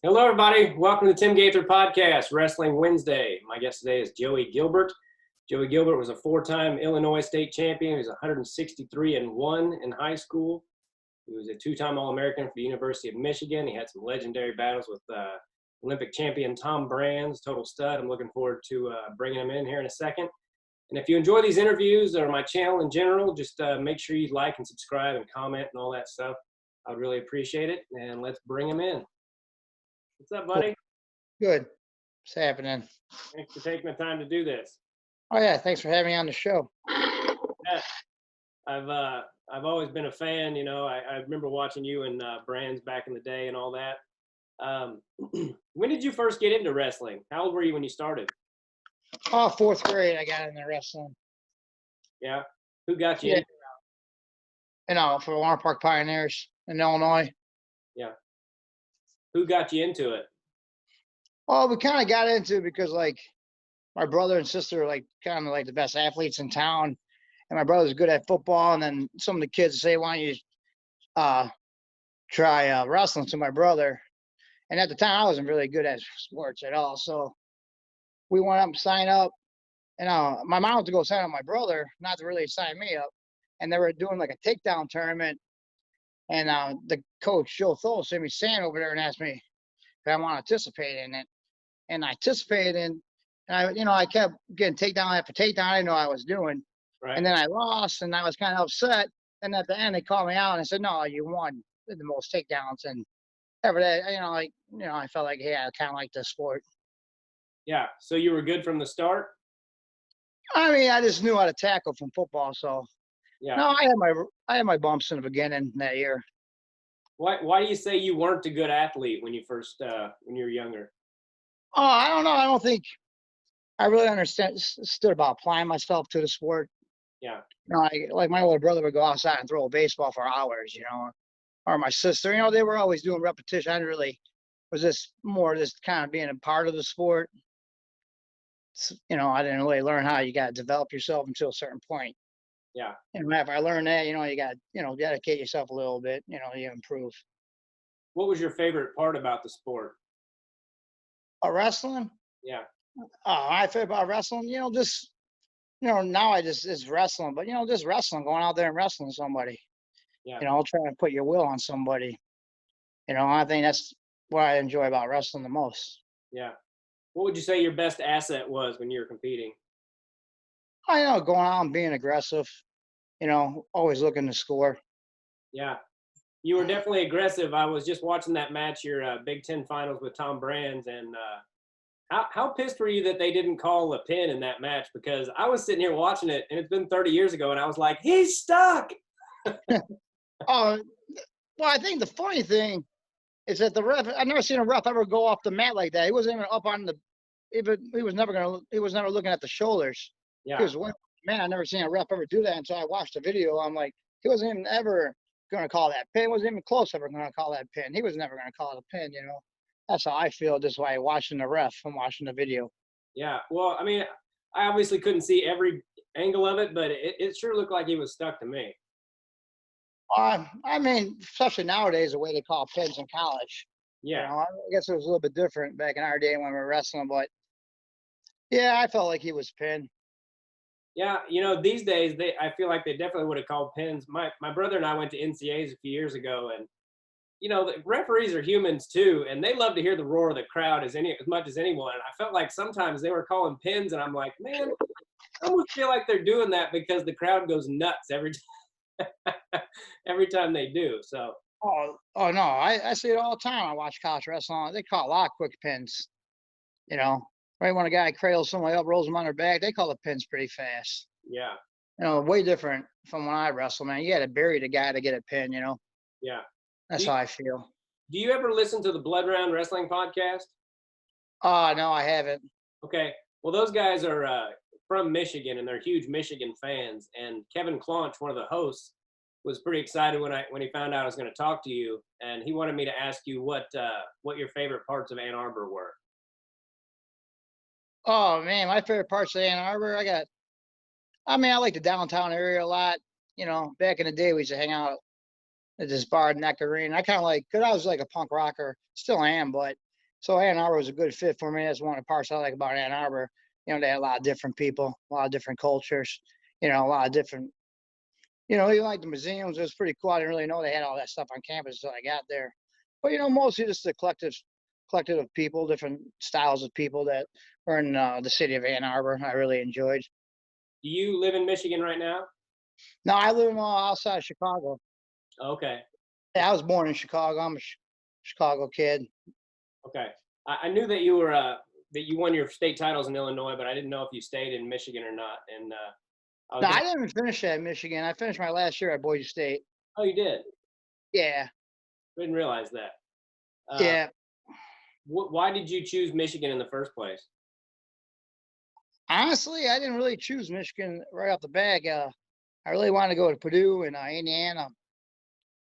Hello, everybody. Welcome to the Tim Gaither Podcast, Wrestling Wednesday. My guest today is Joey Gilbert. Joey Gilbert was a four-time Illinois state champion. He was 163-1 in high school. He was a two-time All-American for the University of Michigan. He had some legendary battles with Olympic champion Tom Brands, total stud. I'm looking forward to bringing him in here in a second. And if you enjoy these interviews or my channel in general, just make sure you like and subscribe and comment and all that stuff. I would really appreciate it. And let's bring him in. What's up, buddy? Good. What's happening? Thanks for taking the time to do this. Oh yeah, thanks for having me on the show. Yeah. I've always been a fan. You know, I remember watching you and Brands back in the day and all that. When did you first get into wrestling? How old were you when you started? Oh, fourth grade, I got into wrestling. Yeah. Who got you? Yeah. For Warner Park Pioneers in Illinois. Yeah. Who got you into it? Oh, we kind of got into it because like my brother and sister are kind of like the best athletes in town, and my brother's good at football. And then some of the kids say, "Why don't you try wrestling?" To my brother, and at the time I wasn't really good at sports at all, so we went up and signed up. And my mom went to go sign up my brother, not to really sign me up. And they were doing like a takedown tournament. And the coach, Joe Thole, sent me stand over there and asked me if I want to participate in it. And I participated in, and I kept getting takedown after takedown. I didn't know what I was doing. Right. And then I lost, and I was kind of upset. And at the end, they called me out and said, "No, you won the most takedowns." And after that, I felt like, hey, I kind of like the sport. Yeah. So you were good from the start? I mean, I just knew how to tackle from football, so. Yeah. No, I had my bumps in the beginning that year. Why do you say you weren't a good athlete when you first when you were younger? Oh, I don't know. I don't think I really understood about applying myself to the sport. Yeah. Like my older brother would go outside and throw a baseball for hours, or my sister, they were always doing repetition. I was just more just kind of being a part of the sport. I didn't really learn how you got to develop yourself until a certain point. Yeah. And after I learned that, you got to, dedicate yourself a little bit, you improve. What was your favorite part about the sport? Wrestling? Yeah. My favorite about wrestling, just, now it's wrestling, but, just wrestling, going out there and wrestling somebody. Yeah. Trying to put your will on somebody. I think that's what I enjoy about wrestling the most. Yeah. What would you say your best asset was when you were competing? Going out and being aggressive, always looking to score. Yeah. You were definitely aggressive. I was just watching that match, your Big Ten finals with Tom Brands, and how pissed were you that they didn't call a pin in that match? Because I was sitting here watching it, and it's been 30 years ago, and I was like, he's stuck. Well, I think the funny thing is that the ref, I've never seen a ref ever go off the mat like that. He wasn't even up on he was never looking at the shoulders. Yeah. He was, man, I never seen a ref ever do that until I watched the video. I'm like, he wasn't even ever going to call that pin. Wasn't even close ever going to call that pin. He was never going to call it a pin, That's how I feel just by watching the ref and watching the video. Yeah. Well, I mean, I obviously couldn't see every angle of it, but it sure looked like he was stuck to me. I mean, especially nowadays, the way they call pins in college. Yeah. I guess it was a little bit different back in our day when we were wrestling, but yeah, I felt like he was pinned. Yeah, these days I feel like they definitely would have called pins. My brother and I went to NCAs a few years ago, and the referees are humans too, and they love to hear the roar of the crowd as much as anyone. And I felt like sometimes they were calling pins, and I'm like, man, I almost feel like they're doing that because the crowd goes nuts every time they do. So. Oh no, I see it all the time. I watch college wrestling. They call a lot of quick pins. Right when a guy cradles somebody up, rolls them on their back, they call the pins pretty fast. Yeah. Way different from when I wrestle, man. You got to bury the guy to get a pin, Yeah. That's how I feel. Do you ever listen to the Blood Round Wrestling podcast? No, I haven't. Okay. Well, those guys are from Michigan, and they're huge Michigan fans. And Kevin Claunch, one of the hosts, was pretty excited when he found out I was going to talk to you, and he wanted me to ask you what your favorite parts of Ann Arbor were. Oh man, my favorite parts of Ann Arbor, I like the downtown area a lot. Back in the day, we used to hang out at this bar, Neck Arena. I kind of because I was like a punk rocker, still am, but So Ann Arbor was a good fit for me. That's one of the parts I like about Ann Arbor. You know, they had a lot of different people, a lot of different cultures, you know, a lot of different, you know, even like the museums. It was pretty cool. I didn't really know they had all that stuff on campus until I got there. But, you know, mostly just the collective of people, different styles of people that were in the city of Ann Arbor. I really enjoyed. Do you live in Michigan right now? Now I live outside of Chicago. Okay. Yeah, I was born in Chicago. I'm a Chicago kid. Okay. I knew that you were that you won your state titles in Illinois, but I didn't know if you stayed in Michigan or not. And I was No, I gonna. didn't even finish at Michigan. I finished my last year at Boise State. Oh, you did. Yeah, I didn't realize that. Uh, yeah. why did you choose Michigan in the first place? Honestly, I didn't really choose Michigan right off the bat. I really wanted to go to Purdue and Indiana.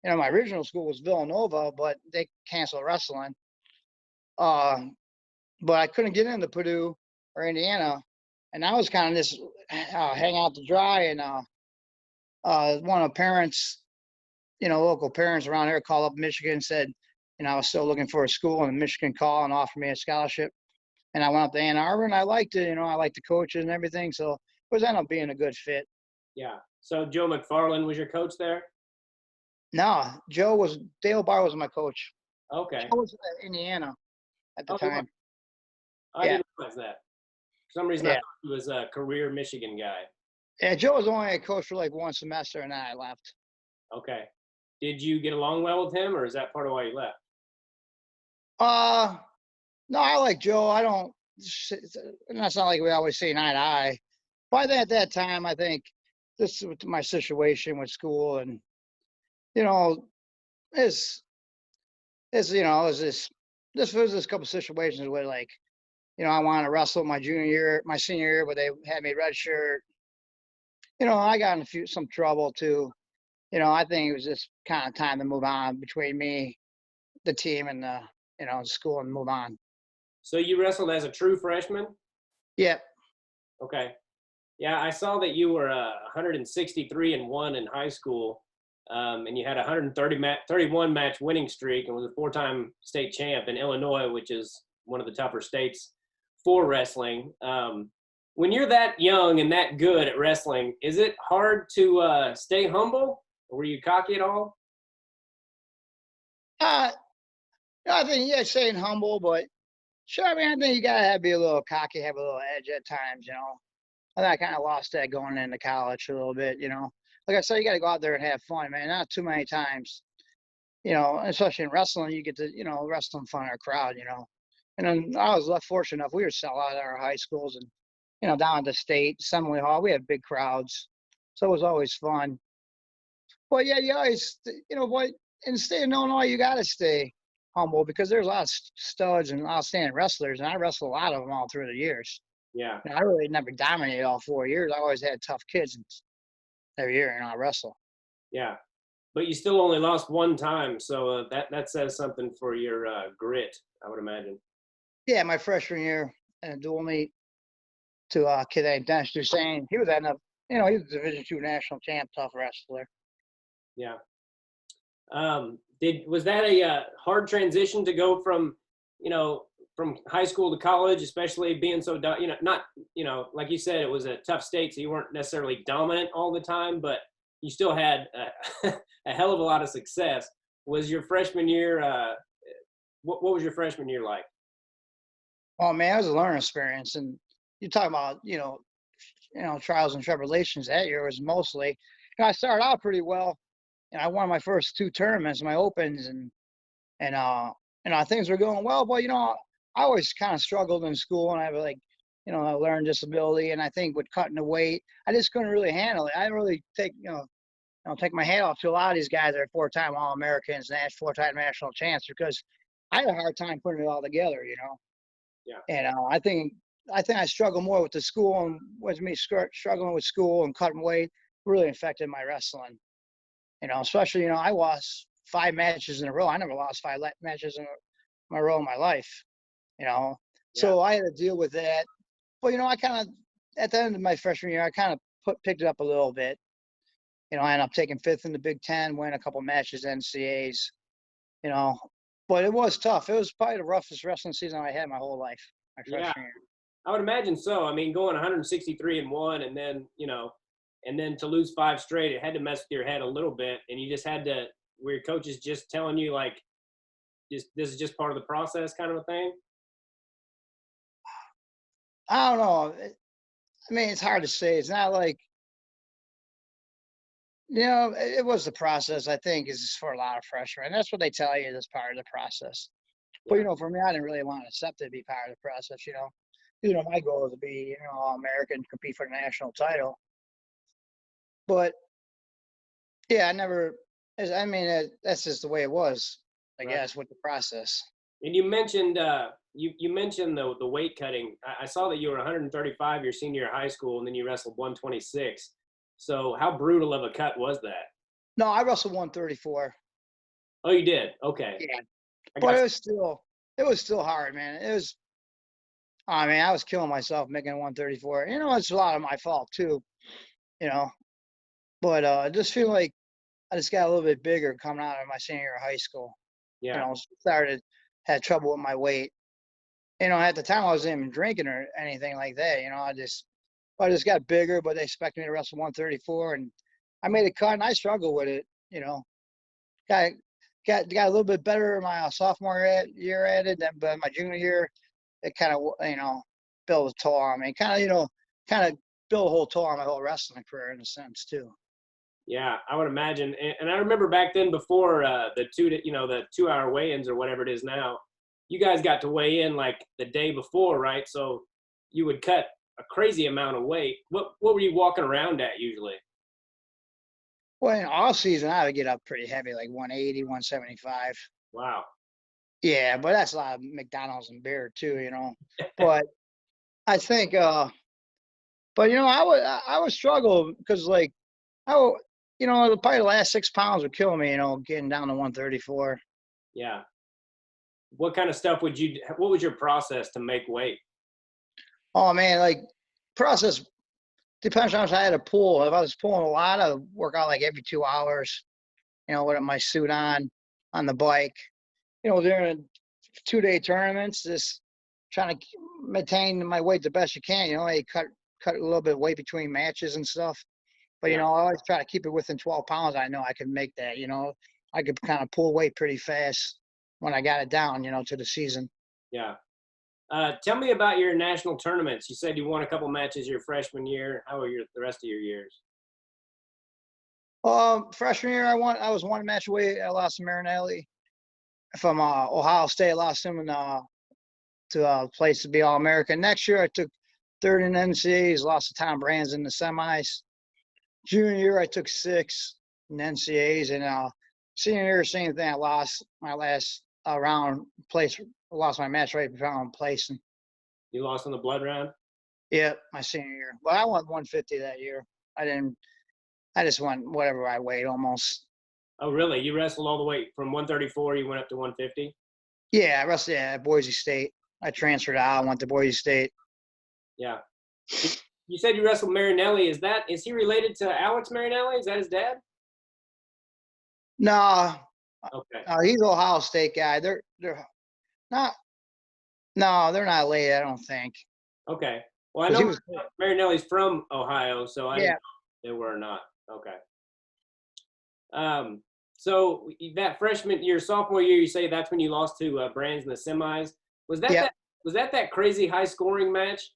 You know, my original school was Villanova, but they canceled wrestling. Uh, but I couldn't get into Purdue or Indiana, and I was kind of just hang out to dry. And one of the parents, you know, local parents around here called up Michigan and said, you know, I was still looking for a school, and Michigan called and offered me a scholarship. And I went up to Ann Arbor, and I liked it. You know, I liked the coaches and everything, so it was ended up being a good fit. Yeah. So Joe McFarland was your coach there? No, Dale Barr was my coach. Okay. I was at Indiana at the Oh, you were. time. I Yeah, didn't realize that. For some reason, I yeah, thought he was a career Michigan guy. yeah. Joe was only a coach for like one semester, and then I left. Okay. Did you get along well with him, or is that part of why you left? Uh, no, I like Joe. I don't. That's not like we always say eye to eye. But I think at that time, I think this was my situation with school, and you know, it's you know, it was this was this couple situations where like, you know, I wanted to wrestle my senior year, but they had me redshirt. You know, I got in some trouble too. You know, I think it was just kind of time to move on between me, the team, and the the school, and move on. So you wrestled as a true freshman? Yeah. Okay. Yeah, I saw that you were 163 and one in high school, and you had a 31 match winning streak, and was a four-time state champ in Illinois, which is one of the tougher states for wrestling. When you're that young and that good at wrestling, is it hard to stay humble? Were you cocky at all? Uh, I think yeah, staying humble, but sure. I mean, I think you gotta be a little cocky, have a little edge at times. You know, I think I kind of lost that going into college a little bit. You know, like I said, you got to go out there and have fun, man. Not too many times. You know, especially in wrestling, you get to wrestle in front of a crowd. You know, and then I was left fortunate enough. We were sell out at our high schools, and down at the state assembly hall, we had big crowds, so it was always fun. But yeah, you always, but in the state of Illinois, you got to stay humble because there's a lot of studs and outstanding wrestlers, and I wrestled a lot of them all through the years. Yeah, I really never dominated all 4 years. I always had tough kids every year, and I wrestle. yeah. But you still only lost one time, so that says something for your grit, I would imagine. Yeah, my freshman year in a dual meet to a kid named Dennis Dusain. He was ended up, he was a Division II national champ, tough wrestler. Yeah. Was that a hard transition to go from, from high school to college, especially being so, not, like you said, it was a tough state, so you weren't necessarily dominant all the time, but you still had a hell of a lot of success. Was your freshman year, what was your freshman year like? Oh man, it was a learning experience, and you talk about trials and tribulations. That year was mostly, I started out pretty well, and I won my first two tournaments, my opens, and things were going well. But I always kind of struggled in school, and I have a learning disability, and I think with cutting the weight, I just couldn't really handle it. I didn't really take my hat off to a lot of these guys that are four-time All-Americans and four-time national champs because I had a hard time putting it all together. Yeah. And I think I struggle more with the school, and with me struggling with school and cutting weight really affected my wrestling. Especially I lost 5 matches in a row. I never lost 5 matches in a row in my life. Yeah. So I had to deal with that. But I kind of at the end of my freshman year, I kind of picked it up a little bit. I ended up taking 5th in the Big Ten, winning a couple matches NCAAs. But it was tough. It was probably the roughest wrestling season I had my whole life, my Yeah, freshman year. I would imagine so. I mean, going 163-1, and then and then to lose 5 straight, it had to mess with your head a little bit, and you just had to. Were your coaches just telling you like, just this is just part of the process, kind of a thing? I don't know. I mean, it's hard to say. It's not like, it was the process, I think, is for a lot of freshmen. That's what they tell you is part of the process. But, Yeah, for me, I didn't really want to accept it to be part of the process. My goal was to be, all American, compete for the national title. But yeah, I never, I mean, that's just the way it was, I right. guess, with the process. And you mentioned you mentioned the weight cutting. I saw that you were 135 your senior year of high school, and then you wrestled 126. So how brutal of a cut was that? No, I wrestled 134. Oh, you did. Okay, Yeah. I But got. it was still hard, man. I mean, I was killing myself making 134. It's a lot of my fault too, you know. But I just feel like I just got a little bit bigger coming out of my senior year of high school. Yeah, Had trouble with my weight. At the time I wasn't even drinking or anything like that. I just got bigger, but they expected me to wrestle 134, and I made a cut, and I struggled with it. Got got a little bit better my sophomore year at it, but my junior year, it kind of built a toll on me. Kind of built a whole toll on my whole wrestling career in a sense too. yeah, I would imagine. And I remember back then before the 2 hour weigh-ins or whatever it is now, you guys got to weigh in like the day before, right? So you would cut a crazy amount of weight. What were you walking around at usually? Well, in off season, I would get up pretty heavy, like 180, 175. Wow. Yeah, but that's a lot of McDonald's and beer too. But I think, I would struggle because like probably the last 6 pounds would kill me. Getting down to 134. Yeah. What kind of stuff what was your process to make weight? Oh man, like process depends on if I had a pool. If I was pulling a lot, I would work out like every 2 hours. With my suit on the bike. During 2-day tournaments, just trying to maintain my weight the best you can. I cut a little bit of weight between matches and stuff. But Yeah. I always try to keep it within 12 pounds. I know I can make that. I could kind of pull weight pretty fast when I got it down. To the season. Yeah. Tell me about your national tournaments. You said you won a couple matches your freshman year. How were the rest of your years? Freshman year, I was one match away. I lost to Marinelli from Ohio State. I lost him to a place to be All American. Next year, I took third in NCAAs. Lost to Tom Brands in the semis. Junior year, I took 6 in NCAAs, and senior year, same thing. I lost my last round place. Lost my match right round place. And You lost in the blood round? yeah, my senior year. But I won 150 that year. I didn't. I just won whatever I weighed almost. Oh, really? You wrestled all the way from 134, you went up to 150? Yeah, I wrestled at Boise State. I transferred out. Went to Boise State. Yeah. You said you wrestled Marinelli. Is he related to Alex Marinelli? Is that his dad? No, Okay. he's an Ohio State guy. They're not. No, they're not late. I don't think. Okay. Well, I 'Cause he know was. Marinelli's from Ohio, so I didn't Yeah, know if they were or not. Okay. So that freshman year, sophomore year, you say that's when you lost to Brands in the semis. Was that yeah, that was that crazy high scoring match?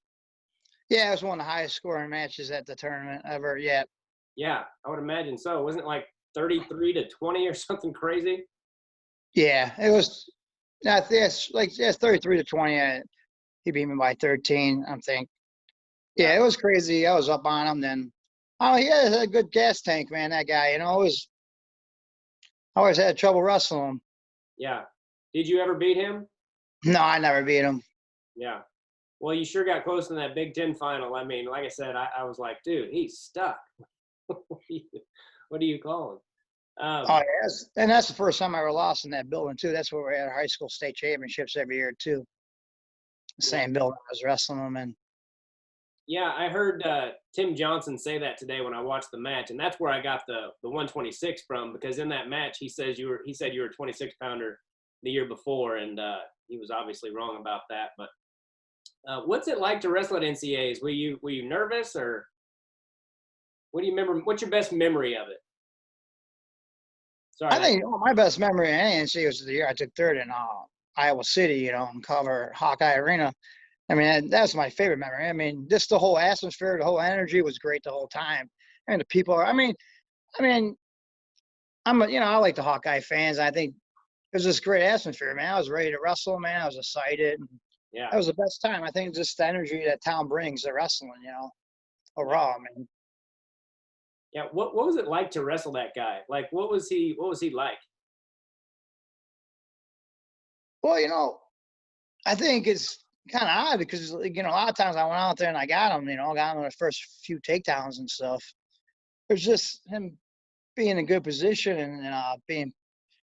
yeah. It was one of the highest scoring matches at the tournament ever. Yeah, Yeah, I would imagine so. Wasn't it like 33-20 or something crazy? yeah. It was. I think it's 33-20. He beat me by 13. I think. Yeah. Yeah, it was crazy. I was up on him. Then, oh, he had a good gas tank, man. That guy. I always had trouble wrestling him. Yeah. Did you ever beat him? No, I never beat him. Yeah. Well, you sure got close in that Big Ten final. I mean, like I said, I was like, dude, he's stuck. What do you call him? Oh, yes. And that's the first time I ever lost in that building, too. That's where we had our high school state championships every year, too. The Yeah. same building I was wrestling them in. Yeah, I heard Tim Johnson say that today when I watched the match, and that's where I got the 126 from, because in that match he said you were a 26 pounder the year before, and he was obviously wrong about that. But what's it like to wrestle at NCAAs? Were you nervous, or what do you remember? What's your best memory of it? Sorry, I think my best memory in NCAA was the year I took third in Iowa City, and cover Hawkeye Arena. I mean, that's my favorite memory. I mean, just the whole atmosphere, the whole energy was great the whole time, and the people are. I mean, I like the Hawkeye fans. I think it was just great atmosphere, man. I was ready to wrestle, man. I was excited. yeah, That was the best time. I think just the energy that town brings to wrestling, overall, man. yeah. What was it like to wrestle that guy? Like, what was he like? Well, I think it's kind of odd because, a lot of times I went out there and I got him, got him in the first few takedowns and stuff. There's just him being in good position and being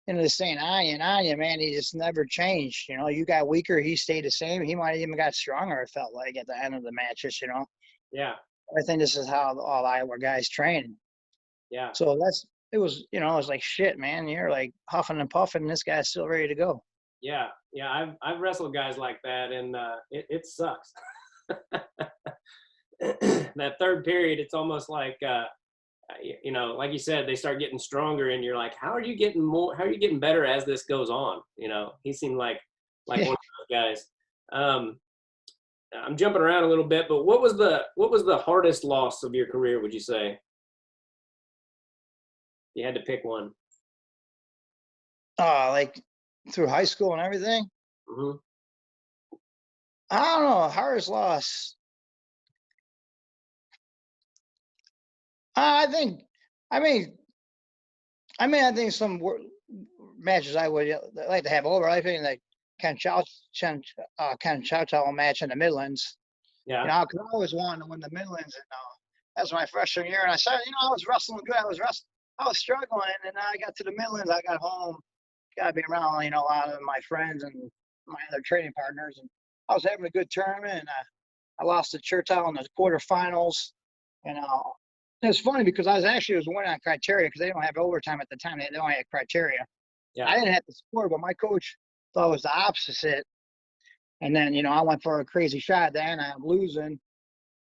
into this saying on you, man. He just never changed. You got weaker, he stayed the same. He might have even got stronger, it felt like, at the end of the matches. Yeah, I think this is how all Iowa guys train. yeah, So it was like, shit, man. You're like huffing and puffing, and this guy's still ready to go. yeah, yeah. I've wrestled guys like that, and it sucks. That third period, it's almost like like you said, they start getting stronger, and you're like, how are you getting better as this goes on? He seemed like one of those guys. I'm jumping around a little bit, but what was the hardest loss of your career, would you say? You had to pick one. Like through high school and everything. Mm-hmm. I don't know. Hardest loss. I think. I mean. I think some matches I would like to have over. I think like Ken Chow match in the Midlands. Yeah. Because I always wanted to win the Midlands, and that was my freshman year. And I said, I was wrestling good. I was struggling, and I got to the Midlands. I got home, got to be around, a lot of my friends and my other training partners, and I was having a good tournament. And I lost to Churchill in the quarterfinals, and it was funny because I was winning on criteria because they don't have overtime at the time. They only had criteria. Yeah. I didn't have to score, but my coach thought it was the opposite. And then, I went for a crazy shot then. I'm losing.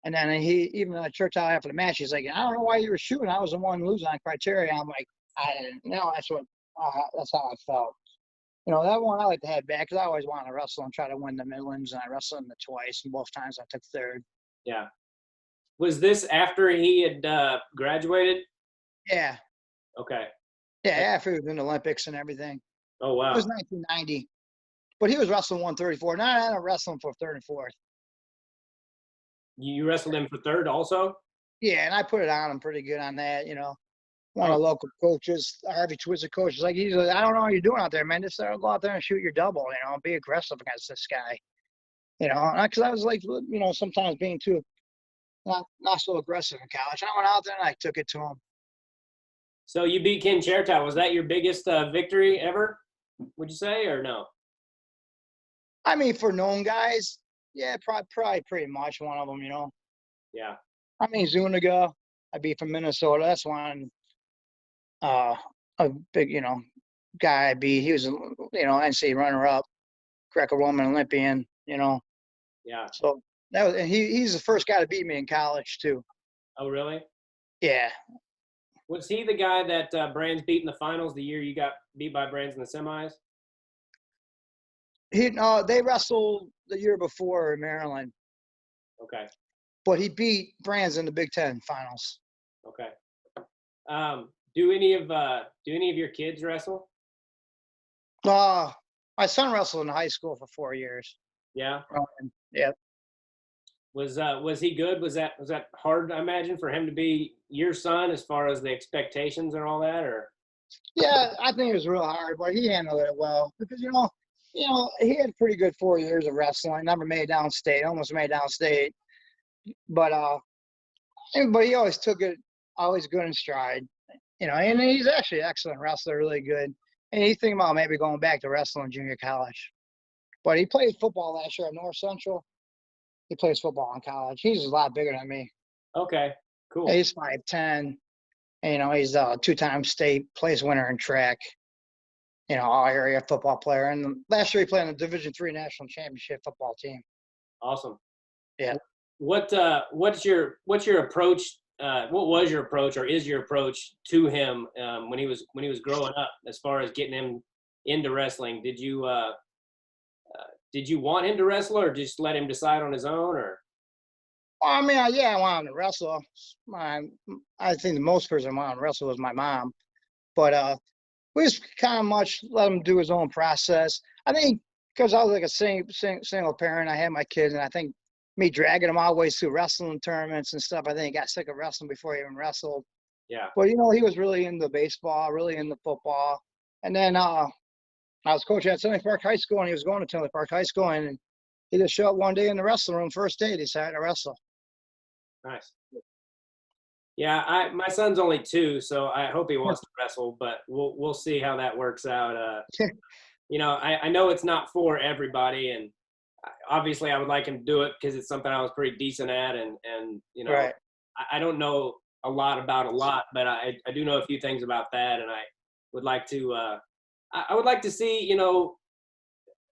And then even Churchill after the match, he's like, I don't know why you were shooting. I was the one losing on criteria. I'm like, I didn't know. That's how I felt. That one I like to have back because I always want to wrestle and try to win the Midlands. And I wrestled them twice, and both times I took third. Yeah. Was this after he had graduated? Yeah. Okay. Yeah, after he was in the Olympics and everything. Oh, wow. It was 1990. But he was wrestling 134. Now I don't wrestle him for third and fourth. You wrestled him for third also? Yeah, and I put it on him pretty good on that, One of the local coaches, Harvey Twizzard coach, he's like, I don't know what you're doing out there, man. Just go out there and shoot your double, be aggressive against this guy. Because I was like, sometimes being too not so aggressive in college. I went out there and I took it to him. So you beat Ken Chertow. Was that your biggest victory ever, would you say, or no? I mean, for known guys, yeah, probably pretty much one of them, Yeah. I mean, Zuniga, I beat from Minnesota. That's one a big, guy I beat. He was, NCAA runner-up, Greco-Roman Olympian, Yeah. So that was, and he's the first guy to beat me in college too. Oh, really? Yeah. Was he the guy that Brands beat in the finals the year you got beat by Brands in the semis? They wrestled the year before in Maryland. Okay. But he beat Brands in the Big Ten finals. Okay. Do any of your kids wrestle? My son wrestled in high school for 4 years. Yeah. Yeah. Was he good? Was that hard, I imagine, for him to be your son as far as the expectations and all that, or? Yeah, I think it was real hard, but he handled it well because he had pretty good 4 years of wrestling. Never made downstate, almost made downstate, but he always took it always good in stride, and he's actually an excellent wrestler, really good. And he's thinking about maybe going back to wrestling junior college, but he played football last year at North Central. He plays football in college. He's a lot bigger than me. Okay, cool. Yeah, he's 5'10". And, he's a 2-time state place winner in track. all area football player. And last year he played on the Division III national championship football team. Awesome. Yeah. What's your approach? What was your approach, or is your approach to him when he was growing up, as far as getting him into wrestling? Did you want him to wrestle, or just let him decide on his own? Or Well, I mean, I wanted him to wrestle. I think the most person wanted him to wrestle was my mom, but we just kind of much let him do his own process. I think because I was like a single parent, I had my kids, and I think me dragging him always through wrestling tournaments and stuff, I think he got sick of wrestling before he even wrestled. yeah, But he was really into baseball, really into football. And then I was coaching at Tinley Park High School, and he was going to Tinley Park High School, and he just showed up one day in the wrestling room. First day, he decided to wrestle. nice. Yeah, my son's only 2, so I hope he wants to wrestle, but we'll see how that works out. I know it's not for everybody, and obviously I would like him to do it because it's something I was pretty decent at, and Right. I don't know a lot about a lot, but I do know a few things about that, and I would like to I would like to see,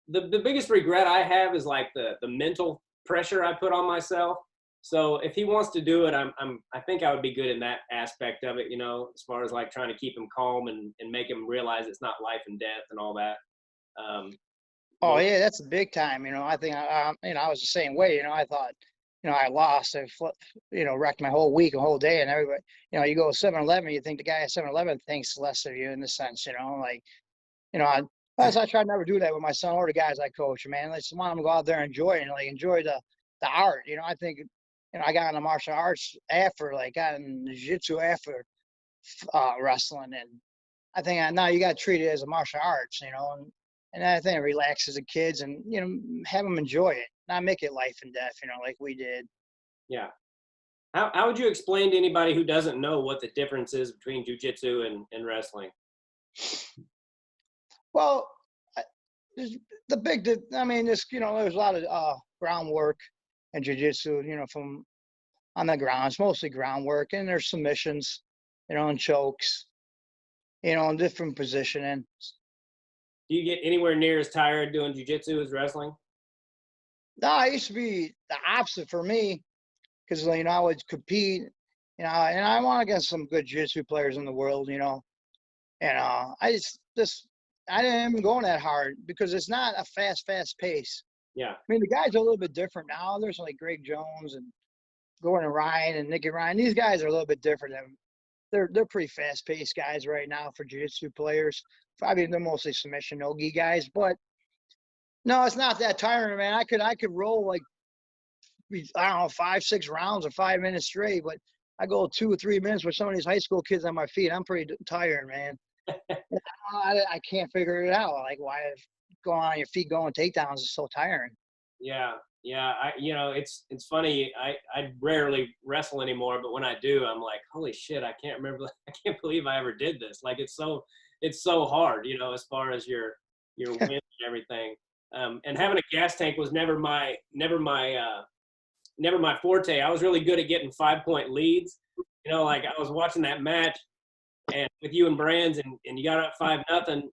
the biggest regret I have is like the mental pressure I put on myself. So if he wants to do it, I think I would be good in that aspect of it, as far as like trying to keep him calm and make him realize it's not life and death and all that. Oh yeah, that's a big time. I think I was the same way. I thought, I lost. I wrecked my whole week, a whole day, and everybody. You go to 7-Eleven, you think the guy at 7-Eleven thinks less of you in the sense, like, I try to never do that with my son or the guys I coach. Man, I just want them to go out there and enjoy it, and like enjoy the art. I think, I got into martial arts after, like, got into jiu-jitsu after wrestling, and I think now you got to treat it as a martial arts, and I think it relaxes the kids and, have them enjoy it, not make it life and death, like we did. Yeah. How would you explain to anybody who doesn't know what the difference is between jujitsu and wrestling? Well, there's I mean, there's a lot of groundwork and jujitsu, from on the ground. It's mostly groundwork, and there's submissions, and chokes, in different positioning. Do you get anywhere near as tired doing jujitsu as wrestling? No, I used to be the opposite for me because, I would compete, and I want against some good jiu-jitsu players in the world, and I didn't even go that hard because it's not a fast pace. Yeah. I mean, the guys are a little bit different now. There's like Greg Jones and Gordon Ryan and Nicky Ryan. These guys are a little bit different. They're pretty fast paced guys right now for jiu-jitsu players. I mean, they're mostly submission no-gi guys, but no, it's not that tiring, man. I could roll like, I don't know, 5-6 rounds or 5 minutes straight, but I go 2 or 3 minutes with some of these high school kids on my feet. I'm pretty tired, man. I can't figure it out. Like, why going on your feet going takedowns is so tiring. Yeah. It's funny. I rarely wrestle anymore, but when I do, I'm like, holy shit, I can't remember. I can't believe I ever did this. Like, it's so hard, as far as your win and everything. And having a gas tank was never my forte. I was really good at getting 5-point leads. Like I was watching that match and with you and Brands, and you got up 5-0,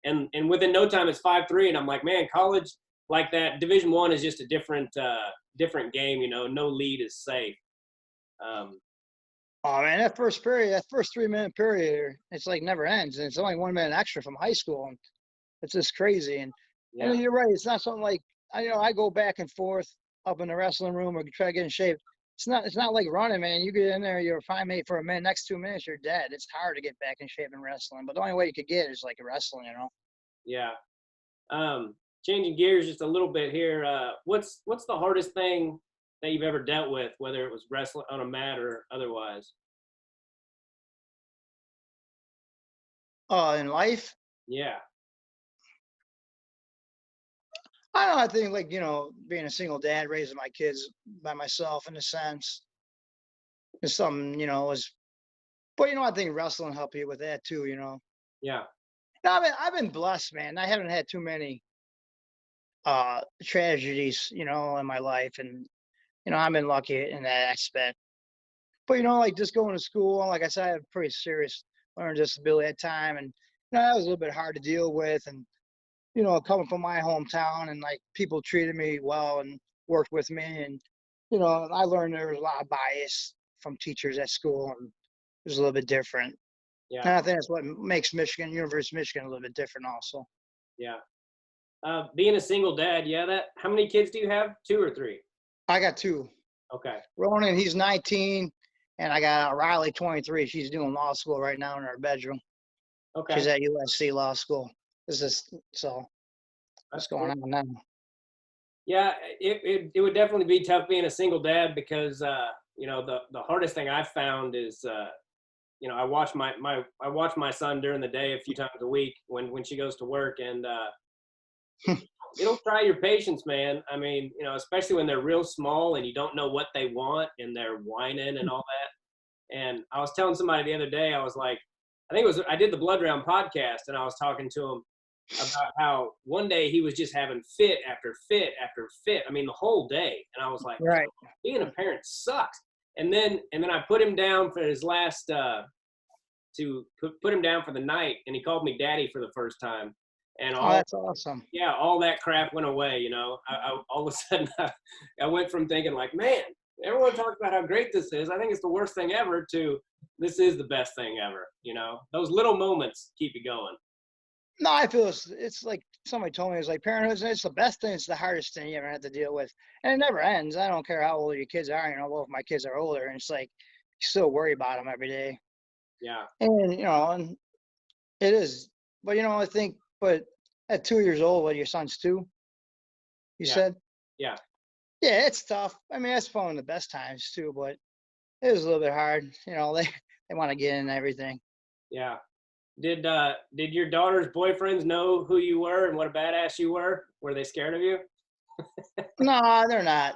and within no time it's 5-3, and I'm like, man, college like that, Division I is just a different game. No lead is safe. Oh man, that first 3-minute period, it's like never ends, and it's only 1 minute extra from high school, and it's just crazy. And Yeah. And you're right, it's not something like I go back and forth up in the wrestling room or try to get in shape. It's not like running, man. You get in there, you're a fine mate for a minute. Next 2 minutes, you're dead. It's hard to get back in shape in wrestling, but the only way you could get is like wrestling, Yeah. Changing gears just a little bit here. What's the hardest thing that you've ever dealt with, whether it was wrestling on a mat or otherwise? In life, Yeah. I don't know. I think like being a single dad, raising my kids by myself in a sense is something was. But I think wrestling helped you with that too. Yeah. No, I've been blessed, man. I haven't had too many tragedies, in my life, and I've been lucky in that aspect. But like just going to school, like I said, I have a pretty serious learning disability at time, and that was a little bit hard to deal with. And, coming from my hometown and like people treated me well and worked with me. And, I learned there was a lot of bias from teachers at school, and it was a little bit different. And Yeah, I think that's what makes University of Michigan a little bit different also. yeah. Being a single dad, yeah. How many kids do you have? 2 or 3? I got 2. Okay. Ronan, he's 19, and I got Riley, 23. She's doing law school right now in her bedroom. Okay. She's at USC Law School. So what's That's going cool. on now? Yeah, it would definitely be tough being a single dad because the hardest thing I've found is I watch my son during the day a few times a week when she goes to work, and it'll try your patience, man. I mean, especially when they're real small and you don't know what they want and they're whining and all that. And I was telling somebody the other day, I was like, I did the Blood Round podcast, and I was talking to him about how one day he was just having fit after fit after fit. I mean, the whole day. And I was like, Right. being a parent sucks. And then I put him down for his last put him down for the night, and he called me daddy for the first time. And That's awesome. yeah, all that crap went away. All of a sudden I went from thinking like, man, everyone talks about how great this is, I think it's the worst thing ever, to this is the best thing ever. Those little moments keep you going. No, I feel it's like somebody told me, it's like parenthood, it's the best thing, it's the hardest thing you ever have to deal with. And it never ends. I don't care how old your kids are, both my kids are older, and it's like you still worry about them every day. Yeah. And and it is. But I think at 2 years old, what, your son's 2, you Yeah. said? Yeah. Yeah, it's tough. I mean, that's one of the best times too, but it was a little bit hard. They want to get in everything. Yeah. Did your daughter's boyfriends know who you were and what a badass you were? Were they scared of you? No, they're not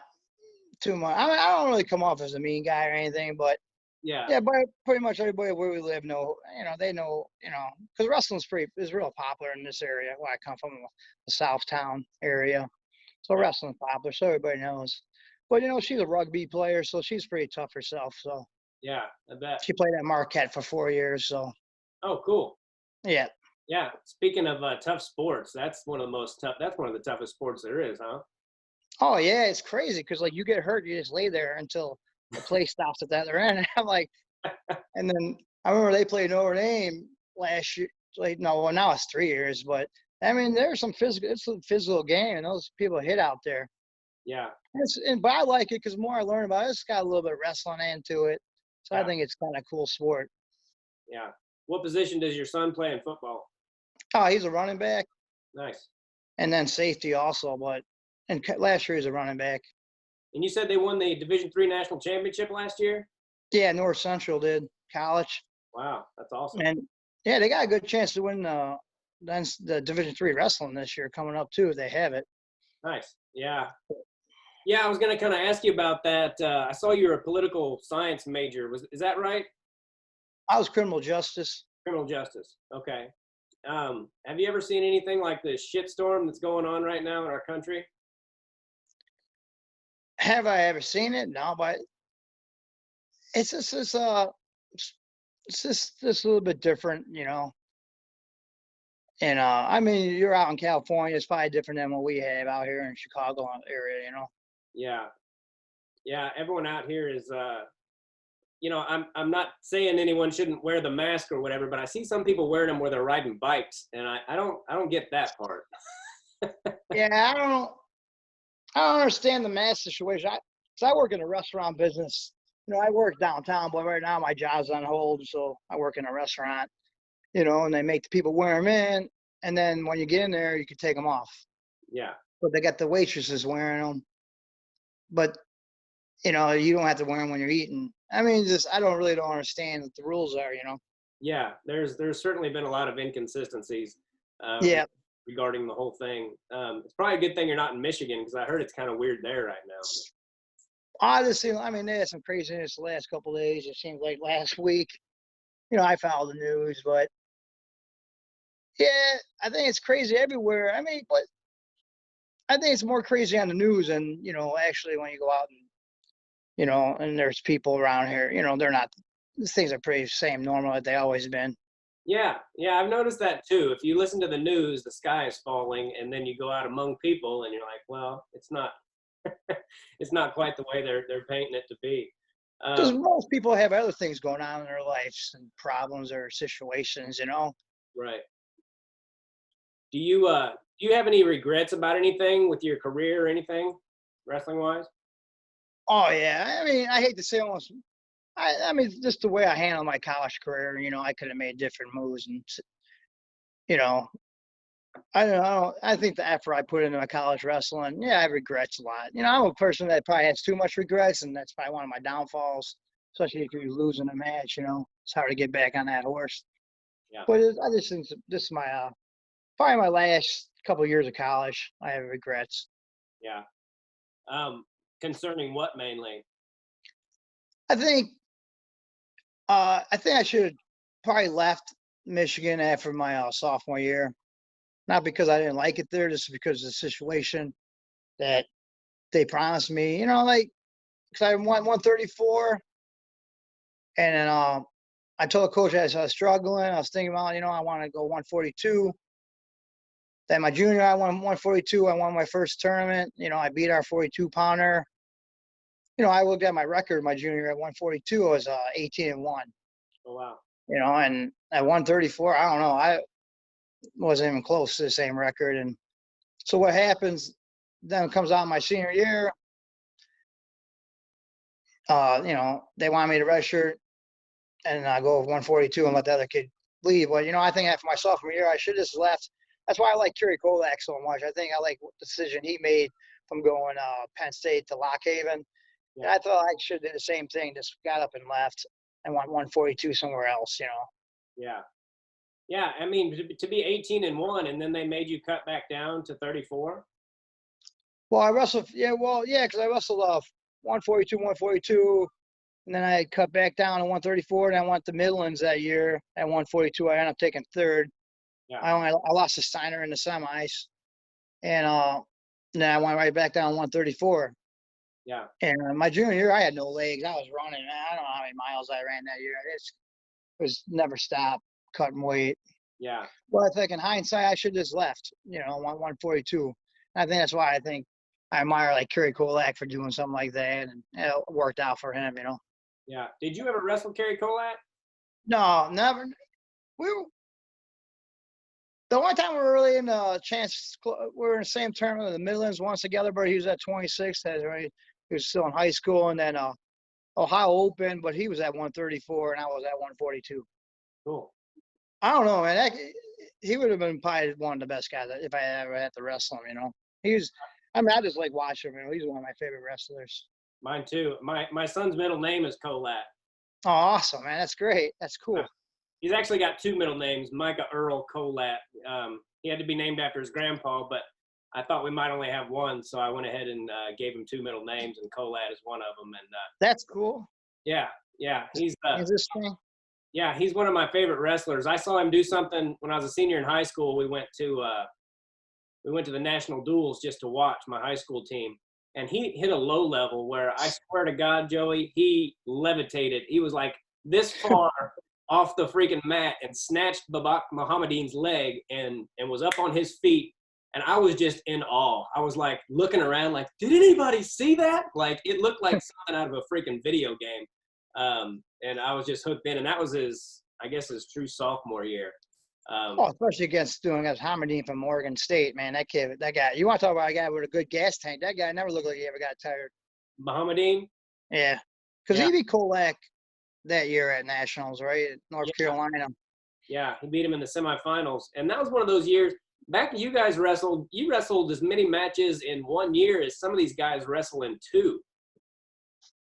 too much. I don't really come off as a mean guy or anything, but Yeah. yeah, but pretty much everybody where we live they know, because wrestling's is real popular in this area where I come from, the Southtown area. So Yeah. wrestling's popular, so everybody knows. But she's a rugby player, so she's pretty tough herself. So Yeah, I bet. she played at Marquette for 4 years. So Oh, cool. yeah. Yeah. Speaking of tough sports, that's one of the toughest sports there is, huh? Oh yeah, it's crazy because like you get hurt, you just lay there until the play stops at the other end. And I'm like, and then I remember they played Notre Dame last year. Like no, well, now it's 3 years, but I mean there's some physical. It's a physical game, and those people hit out there. Yeah. But I like it because the more I learn about it, it's got a little bit of wrestling into it. So I Yeah. think it's kind of cool sport. Yeah. What position does your son play in football? Oh, he's a running back Nice. and then safety also. And last year he was a running back. And you said they won the Division III national championship last year? Yeah, North Central did college. Wow, that's awesome. And yeah, they got a good chance to win the Division III wrestling this year coming up too if they have it. Nice. Yeah. Yeah, I was gonna kind of ask you about that. I saw you were a political science major. Is that right? I was criminal justice. Criminal justice. Okay. Have you ever seen anything like the shitstorm that's going on right now in our country? Have I ever seen it? No, but it's just it's just a little bit different, And I mean, you're out in California, it's probably different than what we have out here in Chicago area. Yeah. Yeah. Everyone out here is, I'm not saying anyone shouldn't wear the mask or whatever, but I see some people wearing them where they're riding bikes, and I don't get that part. Yeah, I don't understand the mask situation. I work in a restaurant business. I work downtown, but right now my job's on hold, so I work in a restaurant. And they make the people wear them in, and then when you get in there, you can take them off. Yeah. But they got the waitresses wearing them. But you don't have to wear them when you're eating. I mean, I don't understand what the rules are. Yeah. There's certainly been a lot of inconsistencies. Yeah. Regarding the whole thing. It's probably a good thing you're not in Michigan, because I heard it's kind of weird there right now. They had some craziness the last couple of days. It seems like last week. I followed the news, but yeah, I think it's crazy everywhere. I mean, but I think it's more crazy on the news than, actually when you go out and, and there's people around here, they're not, these things are pretty same normal that they always been. Yeah, yeah, I've noticed that too. If you listen to the news, the sky is falling, and then you go out among people, and you're like, well, it's not, it's not quite the way they're painting it to be. Because Um, most people have other things going on in their lives and problems or situations, you know. right. Do you have any regrets about anything with your career or anything, wrestling wise? Oh yeah, I mean, I hate to say almost. I mean, just the way I handled my college career, you know, I could have made different moves, and you know, I don't know. I think the effort I put into my college wrestling, yeah, I have regrets a lot. You know, I'm a person that probably has too much regrets, and that's probably one of my downfalls. Especially if you're losing a match, you know, it's hard to get back on that horse. Yeah, But I just think this is my probably my last couple of years of college. I have regrets. yeah. Um, Concerning what mainly? I think I think I should have probably left Michigan after my sophomore year. Not because I didn't like it there, just because of the situation that they promised me. You know, like because I went 134, and then I told coach as I was struggling, I was thinking about, you know, I want to go 142. Then my junior, I won 142. I won my first tournament. You know, I beat our 42 pounder. You know, I looked at my record my junior at 142. I was 18-1. Oh wow. You know, and at 134, I don't know, I wasn't even close to the same record. And so what happens then comes out my senior year. You know, they want me to redshirt and I go 142 and let the other kid leave. Well, you know, I think after my sophomore year, I should have just left. That's why I like Kerry Kolak so much. I think I like the decision he made from going Penn State to Lock Haven. And Yeah, I thought I should do the same thing, just got up and left and went 142 somewhere else, you know. yeah, yeah. I mean, to be 18-1, and then they made you cut back down to 34. Well, I wrestled, yeah, well, yeah, because I wrestled 142, 142, and then I cut back down to 134, and I went to Midlands that year at 142. I ended up taking third. Yeah, I lost to Steiner in the semis, and then I went right back down to 134. yeah, And my junior year, I had no legs. I was running. I don't know how many miles I ran that year. It was never stopped cutting weight. yeah, Well, I think in hindsight, I should have just left. You know, 142. I think that's why I think I admire like Kerry Kolak for doing something like that, and it worked out for him. You know. yeah. Did you ever wrestle Kerry Kolak? No, never. We were, the only time we were really in the chance, we were in the same tournament of the Midlands once together, but he was at 26. He was still in high school, and then Ohio Open, but he was at 134 and I was at 142. Cool. I don't know, man. He would have been probably one of the best guys if I ever had to wrestle him. You know, I mean, I just like watching him. You know, he's one of my favorite wrestlers. Mine too. My son's middle name is Kolak. Oh, awesome, man. That's great. That's cool. He's actually got two middle names, Micah Earl Kolak. He had to be named after his grandpa, but I thought we might only have one, so I went ahead and gave him two middle names, and Kolak is one of them. And That's cool. yeah, yeah, Is this thing? yeah, he's one of my favorite wrestlers. I saw him do something when I was a senior in high school. We went to the national duels just to watch my high school team, and he hit a low level where I swear to God, Joey, he levitated. He was like this far off the freaking mat and snatched Babak Mohammedin's leg and was up on his feet. And I was just in awe. I was like looking around like, did anybody see that? Like it looked like something out of a freaking video game. And I was just hooked in. And that was I guess his true sophomore year. Oh, especially against Hamidine from Oregon State, man. That kid, that guy. You want to talk about a guy with a good gas tank? That guy never looked like he ever got tired. Mohammedin? Yeah, because Yeah. he beat Kolak that year at Nationals, right? At North Carolina. Yeah, he beat him in the semifinals. And that was one of those years. Back when you guys wrestled, you wrestled as many matches in 1 year as some of these guys wrestle in 2.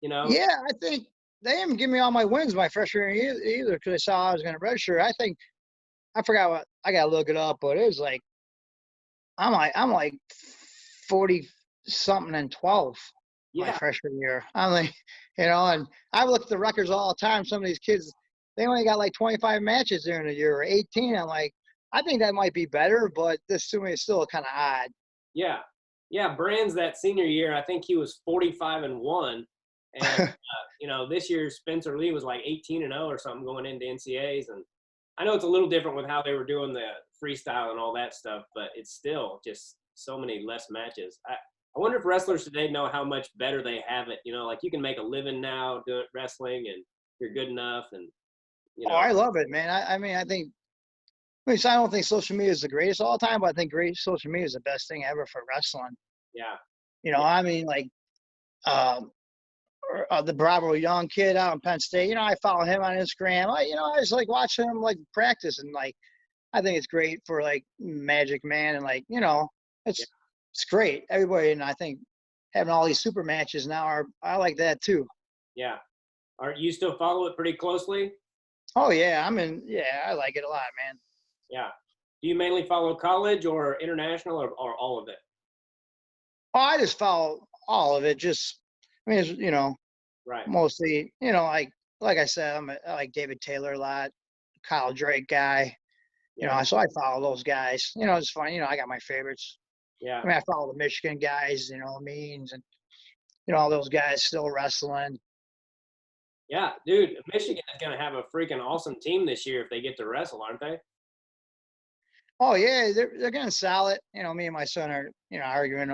You know? Yeah, I think they didn't give me all my wins my freshman year either because they saw I was going to redshirt. I think I forgot what I got to look it up, but it was like I'm like 40 something and 12 my Yeah. freshman year. I'm like, you know, and I look at the records all the time. Some of these kids, they only got like 25 matches during the year or 18. I'm like, I think that might be better, but this to me is still kind of odd. Yeah. Yeah. Brands that senior year, I think he was 45-1. And, you know, this year Spencer Lee was like 18-0 or something going into NCAAs. And I know it's a little different with how they were doing the freestyle and all that stuff, but it's still just so many less matches. I wonder if wrestlers today know how much better they have it. You know, like you can make a living now doing wrestling, and you're good enough, and you Oh, know, I love it, man. I mean, I don't think social media is the greatest all the time, but I think great social media is the best thing ever for wrestling. yeah, You know, yeah, I mean, like, um, the Bravo Young kid out in Penn State. You know, I follow him on Instagram. I just like watching him like practice, and like I think it's great for like Magic Man, and like yeah, it's great. Everybody, and I think having all these super matches now I like that too. yeah. Are you still follow it pretty closely? Oh yeah, yeah, I like it a lot, man. Yeah. Do you mainly follow college or international or all of it? Oh, I just follow all of it. Just I mean, it's, Right. mostly, like I said, I like David Taylor a lot, Kyle Drake guy. Yeah. So I follow those guys. It's fun. I got my favorites. Yeah. I mean, I follow the Michigan guys, Means and all those guys still wrestling. Yeah, dude, Michigan is going to have a freaking awesome team this year if they get to wrestle, aren't they? Oh yeah, they're getting solid. Me and my son are arguing,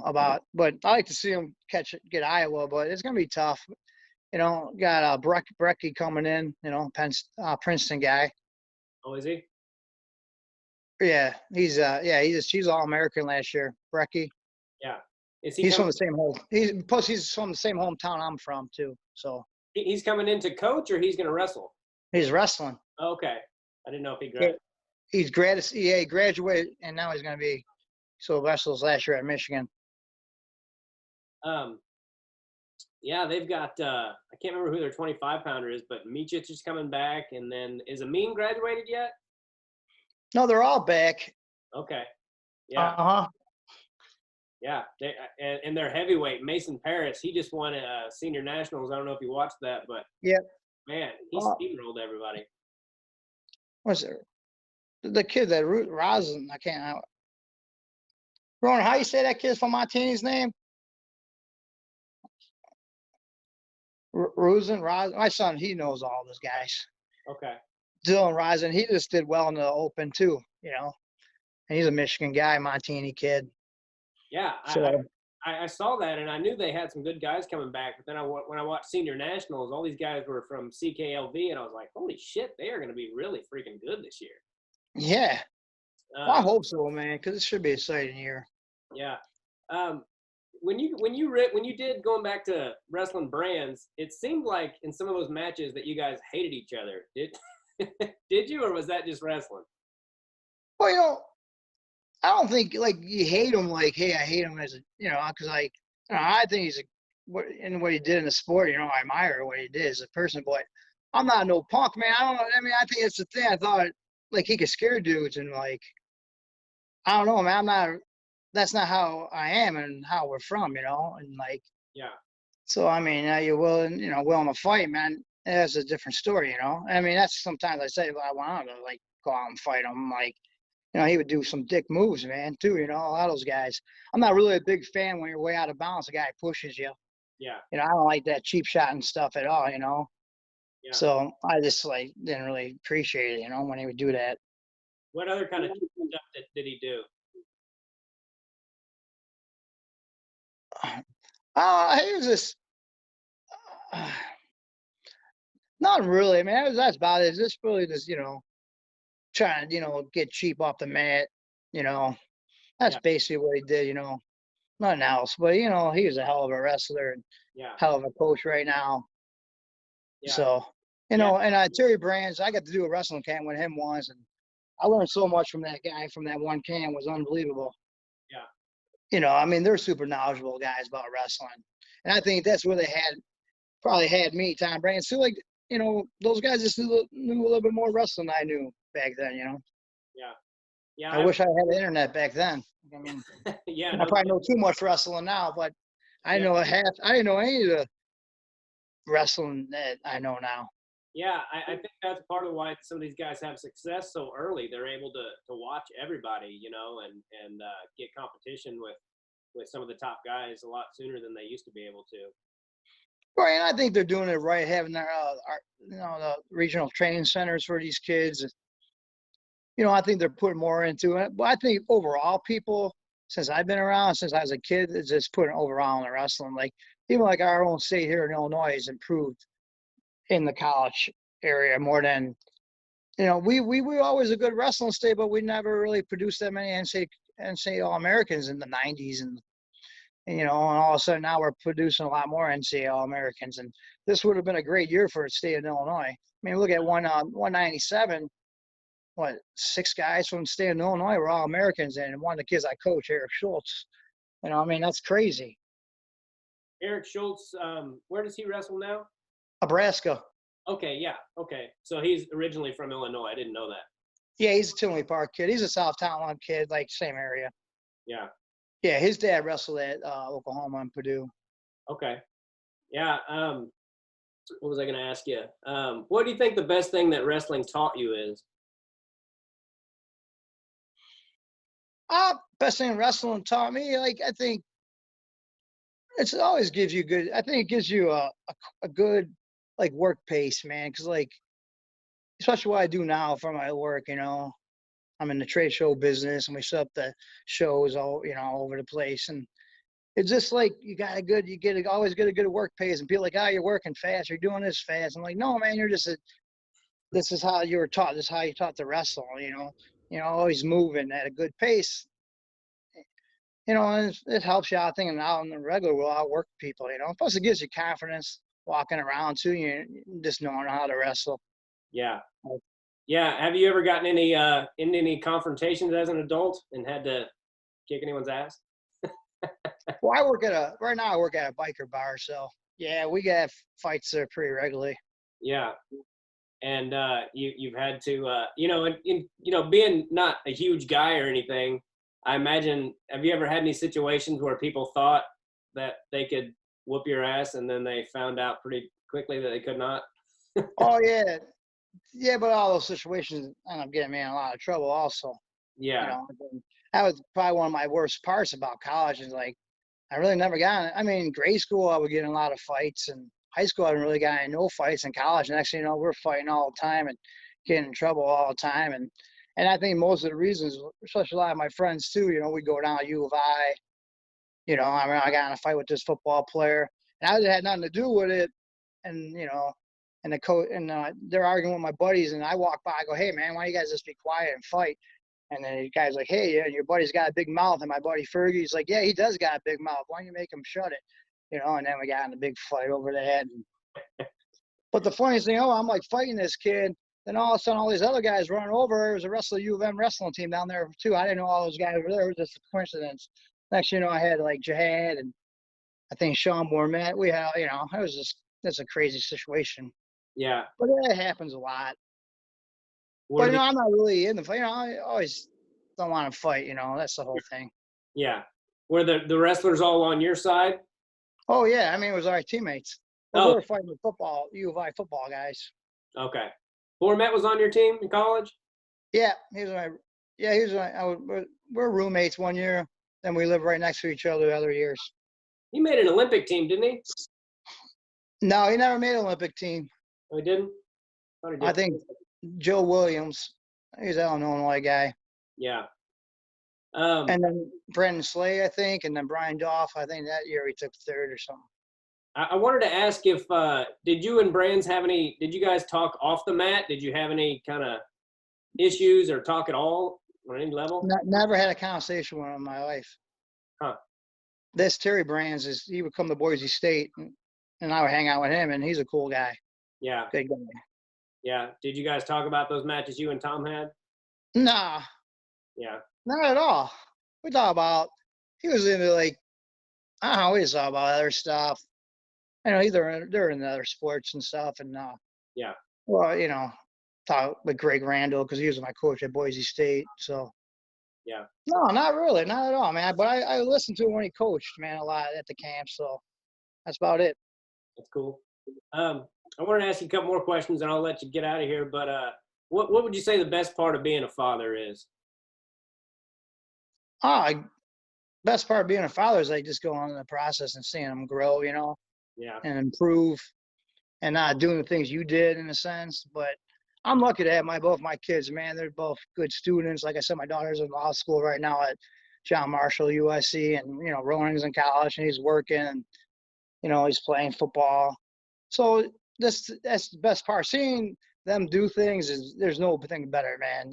about. But I like to see them get Iowa, but it's gonna be tough. Got Brecky coming in. Princeton guy. Oh, is he? Yeah, he's All American last year. Brecky. Yeah. Is he He's coming? from the same home. He's from the same hometown I'm from too. So He's coming in to coach, or he's going to wrestle? he's wrestling. Okay, I didn't know if he Yeah, graduated. he graduated and now he's gonna be wrestles last year at Michigan. Um, yeah, they've got. I can't remember who their 25-pounder is, but Michich is coming back, and then is Amin graduated yet? No, they're all back. Okay. Yeah, Uh-huh. yeah. And their heavyweight Mason Paris, he just won senior nationals. I don't know if you watched that, but Yep. man, he Uh, steamrolled everybody. what's it? The kid that Rosin, I can't. Ron, how you say that kid's from Martini's name? Rosin. My son, he knows all those guys. Okay. Dylan Rosin, he just did well in the Open too. And he's a Michigan guy, Montini kid. Yeah, So I saw that, and I knew they had some good guys coming back. But then when I watched senior nationals, all these guys were from CKLV, and I was like, holy shit, they are going to be really freaking good this year. yeah, well, I Um, hope so, man, because it should be an exciting year. yeah. Um, when you did going back to wrestling brands, it seemed like in some of those matches that you guys hated each other. Did did you, or was that just wrestling? Well, I don't think like you hate him like, hey, I hate him as a, because like, I think he's what he did in the sport. I admire what he did as a person, but I'm not no punk, man. I don't know. I mean, I think it's the thing. I thought like he could scare dudes and like, I don't know, man. I'm not. That's not how I am and how we're from, and like, Yeah, so I mean, you're willing to fight, man. That's a different story. I mean, that's sometimes I say, well, I want to like go out and fight him, like. He would do some dick moves, man, too. A lot of those guys. I'm not really a big fan when you're way out of bounds. A guy pushes you. yeah, I don't like that cheap shot and stuff at all. yeah. So I just like didn't really appreciate it, when he would do that. What other kind of stuff did he do? He was just not really. I mean, that's about it. It's just really just trying to get cheap off the mat. You know, that's Yeah, basically what he did. Nothing else. But he was a hell of a wrestler and yeah, hell of a coach right now. yeah, So, yeah, and Terry Brands, I got to do a wrestling camp with him once, and I learned so much from that guy from that one camp. It was unbelievable. yeah, I mean, they're super knowledgeable guys about wrestling, and I think that's where they probably had me, Tom Brands. So, like, those guys just knew a little bit more wrestling than I knew back then. yeah, yeah. I wish I had the internet back then. I mean, Yeah, I no probably kidding. know too much wrestling now, but I Yeah, know I didn't know any of the wrestling that I know now. yeah. I think that's part of why some of these guys have success so early. They're able to watch everybody, and get competition with some of the top guys a lot sooner than they used to be able to. Right, and I think they're doing it right, having their, the regional training centers for these kids. I think they're putting more into it. But I think overall, people, since I've been around, since I was a kid, is just putting overall in the wrestling. Like, even like our own state here in Illinois has improved in the college area more than, we were always a good wrestling state, but we never really produced that many NCAA All-Americans in the 90s. And all of a sudden now we're producing a lot more NCAA All-Americans. And this would have been a great year for the state of Illinois. I mean, look at 197. What, 6 guys from the state of Illinois were all Americans, and one of the kids I coach, Eric Schultz. I mean, that's crazy. Eric Schultz, where does he wrestle now? Nebraska. Okay, yeah, okay. So he's originally from Illinois. I didn't know that. Yeah, he's a Tinley Park kid. He's a South Town kid, like same area. Yeah. Yeah, his dad wrestled at Oklahoma and Purdue. Okay. Yeah. What was I going to ask you? What do you think the best thing that wrestling taught you is? Best thing wrestling taught me, like, I think it always gives you good. I think it gives you a good, like, work pace, man. Because, like, especially what I do now for my work, I'm in the trade show business, and we set up the shows all over the place. And it's just like always get a good work pace, and people like, you're working fast, you're doing this fast. I'm like, no, man, this is how you were taught. This is how you taught to wrestle. Always moving at a good pace. And it helps you out thinking out in the regular world, outwork people. Plus it gives you confidence walking around too. You just knowing how to wrestle. Yeah. Yeah. Have you ever gotten in any confrontations as an adult and had to kick anyone's ass? Well, right now I work at a biker bar, so yeah, we get fights there pretty regularly. Yeah. And you've had to being not a huge guy or anything, I imagine, have you ever had any situations where people thought that they could whoop your ass and then they found out pretty quickly that they could not? Oh yeah. Yeah, but all those situations end up getting me in a lot of trouble also. Yeah. That was probably one of my worst parts about college is, like, I really never got it. I mean, grade school, I would get in a lot of fights, and high school, I didn't really got in no fights. In college, next thing you know, we're fighting all the time and getting in trouble all the time. And I think most of the reasons, especially a lot of my friends too, we go down to U of I. I mean, I got in a fight with this football player, and I had nothing to do with it. And, and the coach, and they're arguing with my buddies, and I walk by, I go, hey, man, why don't you guys just be quiet and fight? And then the guy's like, hey, yeah, your buddy's got a big mouth. And my buddy Fergie's like, yeah, he does got a big mouth. Why don't you make him shut it? And then we got in a big fight over that. But the funniest thing, I'm like fighting this kid. Then all of a sudden, all these other guys running over. It was a wrestler U of M wrestling team down there too. I didn't know all those guys were there. It was just a coincidence. Next thing you know, I had like Jihad and I think Sean Bourmet. We had, it was just, that's a crazy situation. Yeah. But it happens a lot. But, I'm not really in the fight. I always don't want to fight, that's the whole thing. Yeah. Were the wrestlers all on your side? Oh, yeah. I mean, it was our teammates. We were fighting the U of I football guys. Okay. Bourmet was on your team in college? Yeah. We're roommates one year. Then we lived right next to each other the other years. He made an Olympic team, didn't he? No, he never made an Olympic team. Oh, he didn't? I think Joe Williams. He's an Illinois guy. Yeah. And then Brandon Slay, I think, and then Brian Doff. I think that year he took third or something. I wanted to ask if did you and Brands did you guys talk off the mat? Did you have any kind of issues or talk at all on any level? Never had a conversation with him in my life. Huh. This Terry Brands he would come to Boise State, and I would hang out with him, and he's a cool guy. Yeah. Good guy. Yeah. Did you guys talk about those matches you and Tom had? Nah. Yeah. Not at all. We talk about, he was into, like, I don't know, we just talk about other stuff. They're in other sports and stuff. And, yeah. Well, talk with Greg Randall because he was my coach at Boise State. So, yeah. No, not really. Not at all, man. But I listened to him when he coached, man, a lot at the camp. So that's about it. That's cool. I wanted to ask you a couple more questions, and I'll let you get out of here. But what would you say the best part of being a father is? Best part of being a father is like just going on in the process and seeing them grow, Yeah. and improve and not doing the things you did in a sense. But I'm lucky to have both my kids, man. They're both good students. Like I said, my daughter's in law school right now at John Marshall USC, and Ronan's in college and he's working, and he's playing football. So that's the best part. Seeing them do things there's no thing better, man.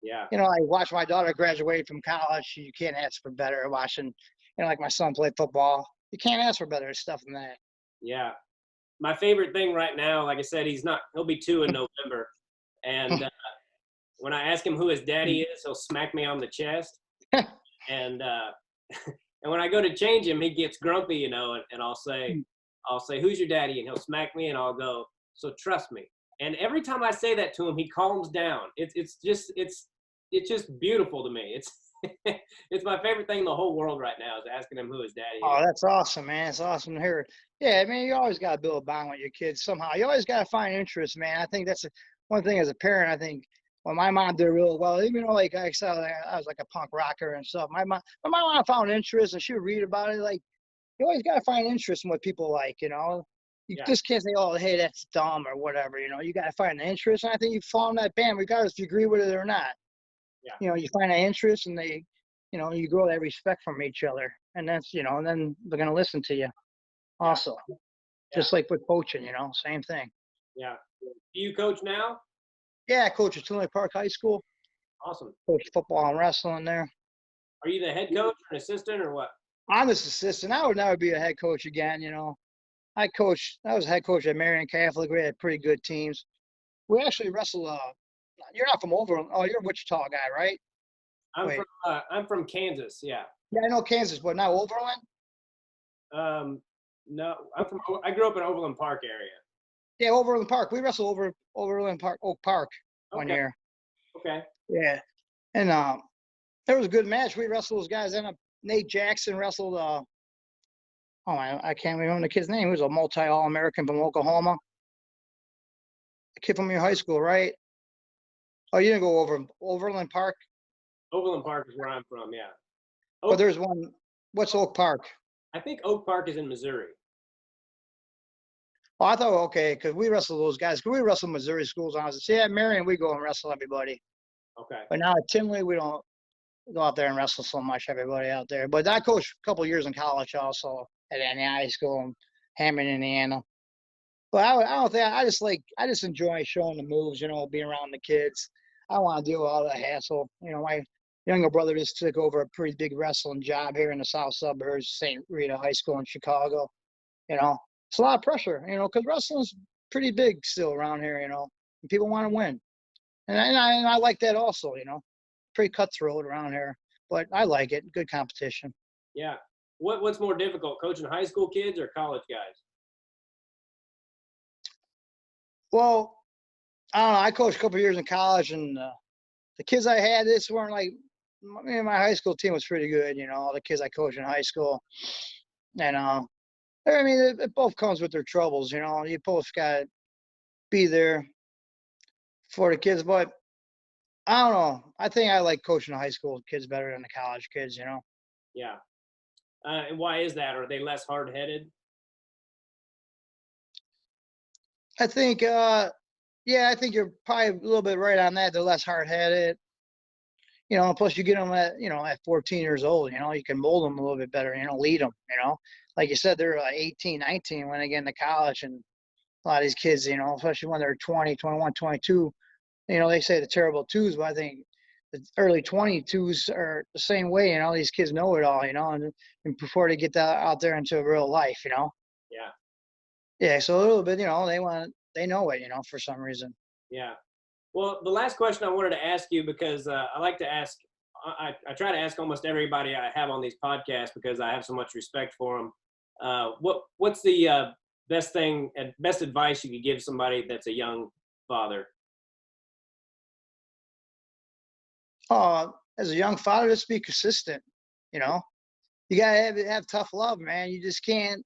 Yeah. I watched my daughter graduate from college. You can't ask for better. Watching, like my son play football. You can't ask for better stuff than that. Yeah. My favorite thing right now, like I said, he'll be 2 in November. And when I ask him who his daddy is, he'll smack me on the chest. And and when I go to change him, he gets grumpy, and I'll say, who's your daddy? And he'll smack me, and I'll go, so trust me. And every time I say that to him, he calms down. It's just beautiful to me. It's my favorite thing in the whole world right now is asking him who his daddy is. Oh, that's awesome, man. It's awesome to hear. Yeah, I mean, you always got to build a bond with your kids somehow. You always got to find interest, man. I think that's one thing as a parent. I think when my mom did real well, even though, like I said, I was like a punk rocker and stuff. My mom found interest, and she would read about it. Like, you always got to find interest in what people like, You just can't say, oh, hey, that's dumb or whatever, You got to find the interest, and I think you found that band, regardless if you agree with it or not. Yeah. You find an interest, and they, you grow that respect from each other, and that's, and then they're gonna listen to you. Also, just like with coaching, same thing. Yeah. Do you coach now? Yeah, I coach at Tinley Park High School. Awesome. Coach football and wrestling there. Are you the head coach or an assistant or what? I'm this assistant. I would never be a head coach again. I was head coach at Marion Catholic. We had pretty good teams. We actually wrestled. You're not from Overland. Oh, you're a Wichita guy, right? I'm from Kansas. Yeah. Yeah, I know Kansas, but not Overland. No, I grew up in Overland Park area. Yeah, Overland Park. We wrestled over Overland Park, Oak Park one year. Okay. Yeah, and there was a good match. We wrestled those guys. Then Nate Jackson wrestled. I can't remember the kid's name. He was a multi-All-American from Oklahoma. A kid from your high school, right? Oh, you didn't go over Overland Park? Overland Park is where I'm from. Yeah. But there's one. What's Oak Park? I think Oak Park is in Missouri. Oh, I thought, okay, because we wrestled those guys. Because we wrestled Missouri schools. And I was at Marion, we go and wrestle everybody. Okay. But now at Tinley, we don't go out there and wrestle so much, everybody out there. But I coached a couple of years in college also at Indiana High School in Hammond, Indiana. But I don't think, I just enjoy showing the moves, being around the kids. I don't want to deal with all the hassle. My younger brother just took over a pretty big wrestling job here in the south suburbs, St. Rita High School in Chicago. It's a lot of pressure, because wrestling's pretty big still around here, and people want to win. And I like that also, pretty cutthroat around here, but I like it. Good competition. Yeah. What's more difficult, coaching high school kids or college guys? Well, I don't know. I coached a couple of years in college, and the kids I had, this weren't like, my high school team was pretty good, all the kids I coached in high school. And I mean, it both comes with their troubles, You both got to be there for the kids. But I don't know. I think I like coaching the high school kids better than the college kids, Yeah. And why is that? Are they less hard-headed? I think, I think you're probably a little bit right on that. They're less hard-headed. Plus you get them at 14 years old, you can mold them a little bit better, lead them, Like you said, they're 18, 19 when they get into college, and a lot of these kids, especially when they're 20, 21, 22, they say the terrible twos, but I think the early 22s are the same way, these kids know it all, and before they get that out there into real life, Yeah. Yeah, so a little bit, they know it, for some reason. Yeah. Well, the last question I wanted to ask you, because I like to ask, I try to ask almost everybody I have on these podcasts because I have so much respect for them. What's the best thing and best advice you could give somebody that's a young father? As a young father, just be consistent, You gotta have tough love, man. You just can't,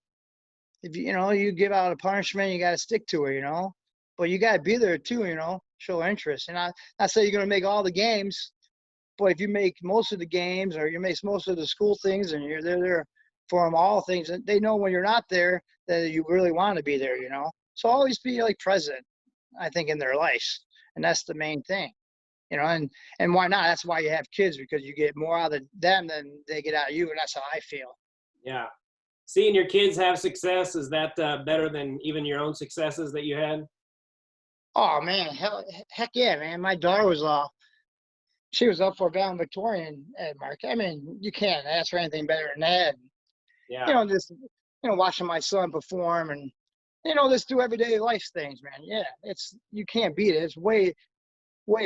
if you give out a punishment, you gotta stick to it, But you gotta be there too, show interest. And I say you're gonna make all the games, but if you make most of the games or you make most of the school things and you're there for them, all things. And they know when you're not there that you really want to be there, So always be like present, I think, in their lives. And that's the main thing, and why not? That's why you have kids, because you get more out of them than they get out of you. And that's how I feel. Yeah. Seeing your kids have success, is that better than even your own successes that you had? Oh man, heck yeah, man. My daughter was she was up for valedictorian at Mark. I mean, you can't ask for anything better than that. Yeah. Just watching my son perform and just do everyday life things, man. Yeah, you can't beat it. It's way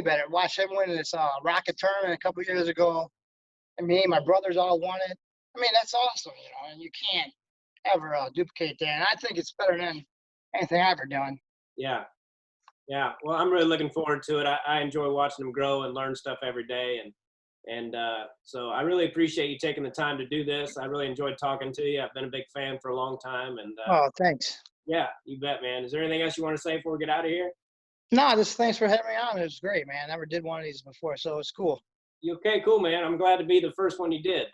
better. Watch him win this rocket tournament a couple years ago, and me and my brothers all won it. I mean, that's awesome, and you can't ever duplicate that. And I think it's better than anything I've ever done. Yeah. Yeah. Well, I'm really looking forward to it. I enjoy watching them grow and learn stuff every day. And so I really appreciate you taking the time to do this. I really enjoyed talking to you. I've been a big fan for a long time. And Oh, thanks. yeah, you bet, man. Is there anything else you want to say before we get out of here? No, just thanks for having me on. It was great, man. I never did one of these before, so it's cool. You okay? Cool, man. I'm glad to be the first one you did.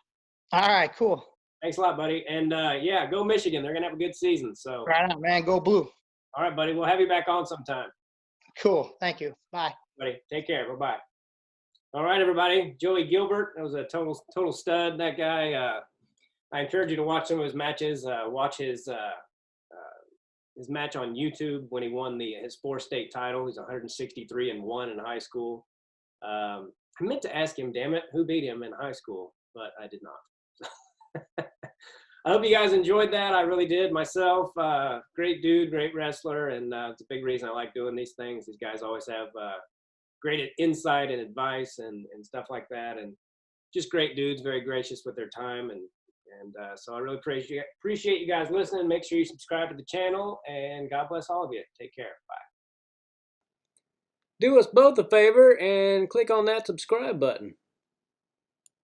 All right, cool. Thanks a lot, buddy. And yeah, go Michigan. They're going to have a good season. So right on, man. Go Blue. All right, buddy. We'll have you back on sometime. Cool. Thank you. Bye. Buddy, take care. Bye-bye. All right, everybody. Joey Gilbert. That was a total stud. That guy. I encourage you to watch some of his matches. Watch his match on YouTube when he won his 4-state title. He's 163-1 in high school. I meant to ask him, damn it, who beat him in high school, but I did not. I hope you guys enjoyed that. I really did myself. Great dude, great wrestler, and it's a big reason I like doing these things. These guys always have great insight and advice and stuff like that, and just great dudes, very gracious with their time, and so I really appreciate you guys listening. Make sure you subscribe to the channel, and God bless all of you. Take care. Bye. Do us both a favor and click on that subscribe button.